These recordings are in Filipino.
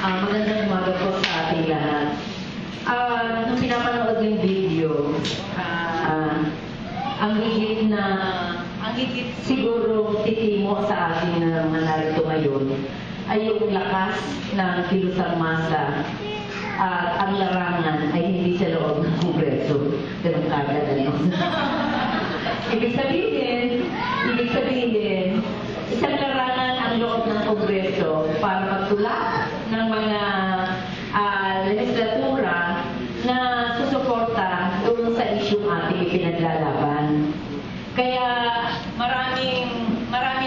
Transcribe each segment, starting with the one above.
Magandang umaga po sa ating lahat. Nung pinapanood yung video, ang higit siguro titimo sa atin na mga narito ngayon ay yung lakas ng kilusang masa at ang larangan ay hindi sa loob ng Kongreso. Ganun kagad ano. Ibig sabihin, isang larangan ang loob ng Kongreso para magtulak ng mga legislatura na susuporta doon sa isyong ating ipinaglalaban. Kaya marami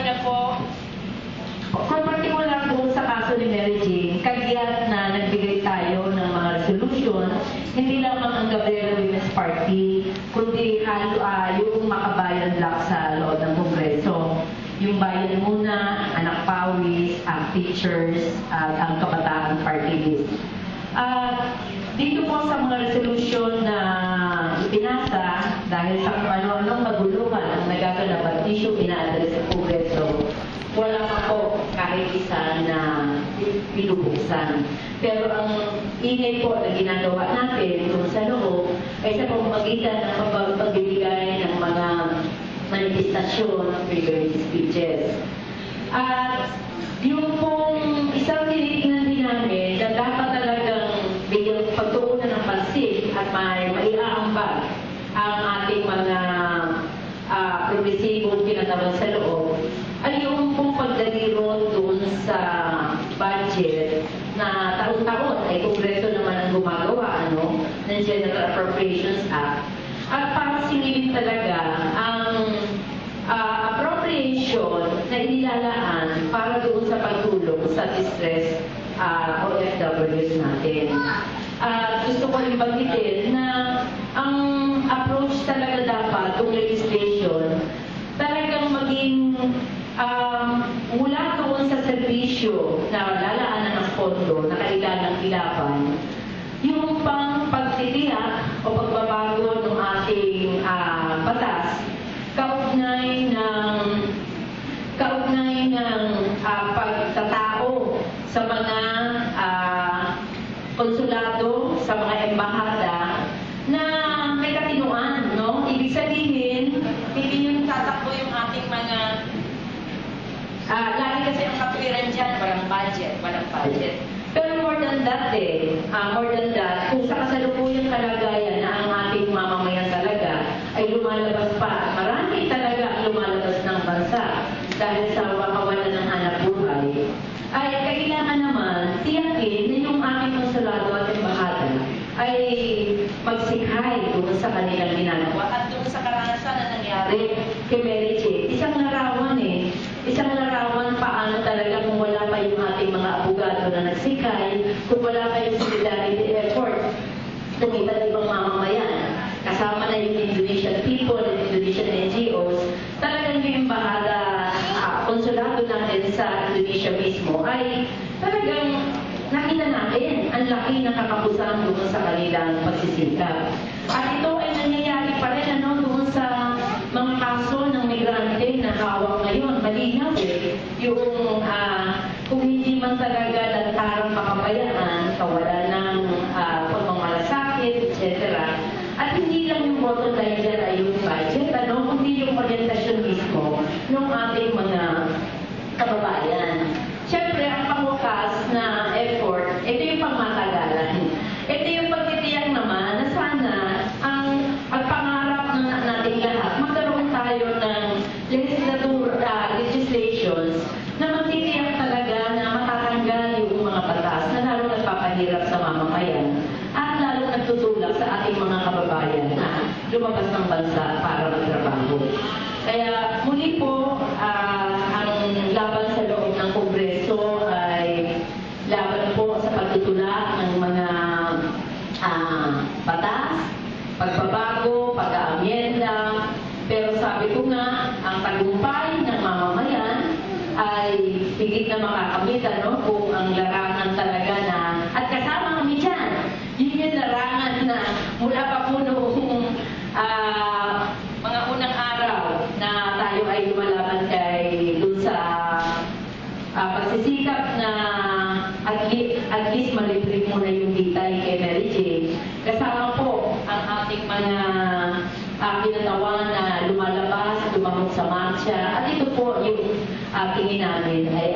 na po, kung particular doon sa kaso ni Mary Jane, kagiat na nagbigay tayo ng mga resolution, hindi lamang ang Gabriela Women's Party, kundi yung makabayan block sa loob ng Kongreso. Yung Bayan Muna, Anak Pawis, ang Teachers, at ang Kabataan Party List. Dito po sa mga resolution na ipinasa, dahil sa ano-anong maguluhan ang nagaganap at issue ina-address sa Kongreso, wala pa po kahit isa na pinubuksan. Pero ang ingay po na ginagawa natin kung sa loob ay sa pamamagitan ng pagbibigay ng mga manifestasyon, freedom speeches. At yung pong isang tinitingnan din namin na dapat talagang bigyan pagtuunan ng pansin at maiaambag ang ating mga progresibong pinatawag sa loob ay yung pong pagdaliro doon sa budget na taon-taon ay Kongreso naman ang gumagawa ng General Appropriations Act. At para singilin talaga ang appropriation na inilalaan para doon sa pagtulong sa distress OFWs natin. Gusto ko rin banggitin na ang approach talaga dapat ng legislation talagang maging mula doon sa serbisyo na lalaanan ng pondo na kailangang ilaban, yung pang pagtitiyak o pagbabago ng ating batas kaugnay ng pagtatao sa mga konsulado, sa mga embahada na may katinuan, no? Ibig sabihin, hindi yung tatakbo yung ating mga lagi kasi ang kapwiran dyan, walang budget. Pero more than that, kung sa kasalukuyang kalagayan na ang ating mamamayan talaga ay lumalabas pa, marami talaga ang lumalabas ng bansa dahil sa kawalan ng hanap buhay, ay kailangan naman tiyakin na yung ating konsulado at embahada ay magsikhay doon sa kanilang ginagawa at doon sa karanasan na nangyari kay Mary Jane. Isang larawan paano talaga kung wala pa yung ating mga abogado na nagsikay, kung wala pa yung solidarity effort ng iba't ibang mamamayan, kasama na yung Indonesian people and Indonesian NGOs, talagang yung embahada, konsulado natin sa Indonesia mismo ay talagang nakita natin ang laki ng kakapusan doon sa kanilang pagsisikap. At ito ay nangyayari pa rin doon sa mga kaso ng migrante na hawak ngayon. Malinaw yung kung hindi man talaga lantarang makabayaan, kawalan ng pagmamalasakit, etc. At hindi lang yung bottom line dyan ay yung budget, kundi yung orientasyon mismo ng ating mga kababayan. Siyempre, ang pangwakas na effort, ito yung pangmatagalan. Ito yung pagtitiyak naman na sana ang pangarap na nating lahat, magkaroon tayo ng legislations na magtitiyak talaga na matatanggal yung mga batas na lalo nagpapahirap sa mamamayan at lalo nagtutulak sa ating mga kababayan na lumabas ng bansa para magtrabaho. Kaya muli po, ang laban sa loob ng Kongreso ay laban po sa pagtutulak ng mga batas, pagbabago, pag-aamyenda. Pero sabi ko nga, ang tagumpay ng mamamayan ay higit na makakamit kung ang larangan talaga na, at kasama kami dyan, yun yung larangan na mula pa po noong mga unang araw na tayo ay lumalaban kay dun sa pagsisikap na at at least malibre muna yung bitay kay Mary Jane. Kasama po ang ating mga kinatawan na lumalabas, lumamog sa marcha. At ito po yung tingin namin ay